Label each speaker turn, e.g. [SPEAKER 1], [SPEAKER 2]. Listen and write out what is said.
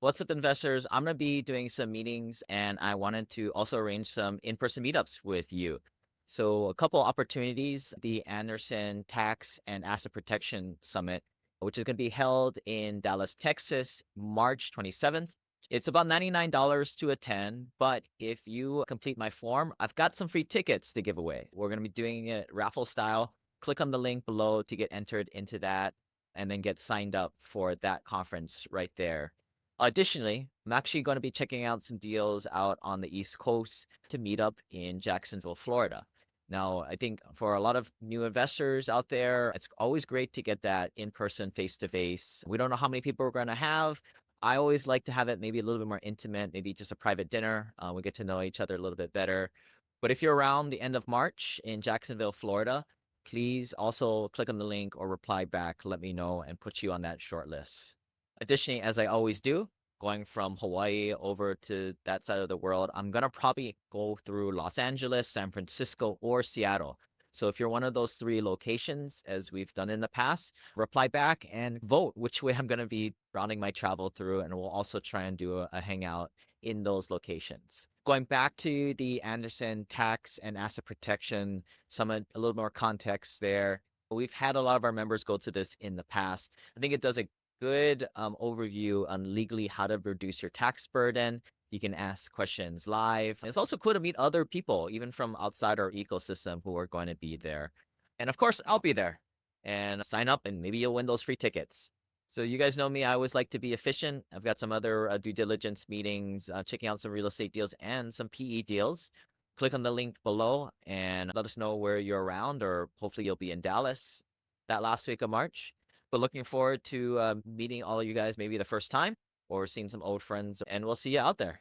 [SPEAKER 1] What's up, investors? I'm going to be doing some meetings and I wanted to also arrange some in person meetups with you. So, a couple opportunities the Anderson Tax and Asset Protection Summit, which is going to be held in Dallas, Texas, March 27th. It's about $99 to attend, but if you complete my form, I've got some free tickets to give away. We're going to be doing it raffle style. Click on the link below to get entered into that and then get signed up for that conference right there. Additionally, I'm actually going to be checking out some deals out on the East Coast to meet up in Jacksonville, Florida. Now, I think for a lot of new investors out there, it's always great to get that in person, face to face. We don't know how many people we're going to have. I always like to have it maybe a little bit more intimate, maybe just a private dinner. We get to know each other a little bit better. But if you're around the end of March in Jacksonville, Florida, please also click on the link or reply back, let me know, and put you on that short list. Additionally, as I always do, going from Hawaii over to that side of the world, I'm going to probably go through Los Angeles, San Francisco, or Seattle. So if you're one of those three locations, as we've done in the past, reply back and vote which way I'm going to be rounding my travel through. And we'll also try and do a hangout in those locations. Going back to the Anderson Tax and Asset Protection Summit, a little more context there. We've had a lot of our members go to this in the past. I think it does a good overview on legally how to reduce your tax burden. You can ask questions live. It's also cool to meet other people, even from outside our ecosystem, who are going to be there. And of course, I'll be there and sign up, and maybe you'll win those free tickets. So, you guys know me. I always like to be efficient. I've got some other due diligence meetings, checking out some real estate deals and some PE deals. Click on the link below and let us know where you're around, or hopefully, you'll be in Dallas that last week of March. But looking forward to meeting all of you guys maybe the first time or seeing some old friends, and we'll see you out there.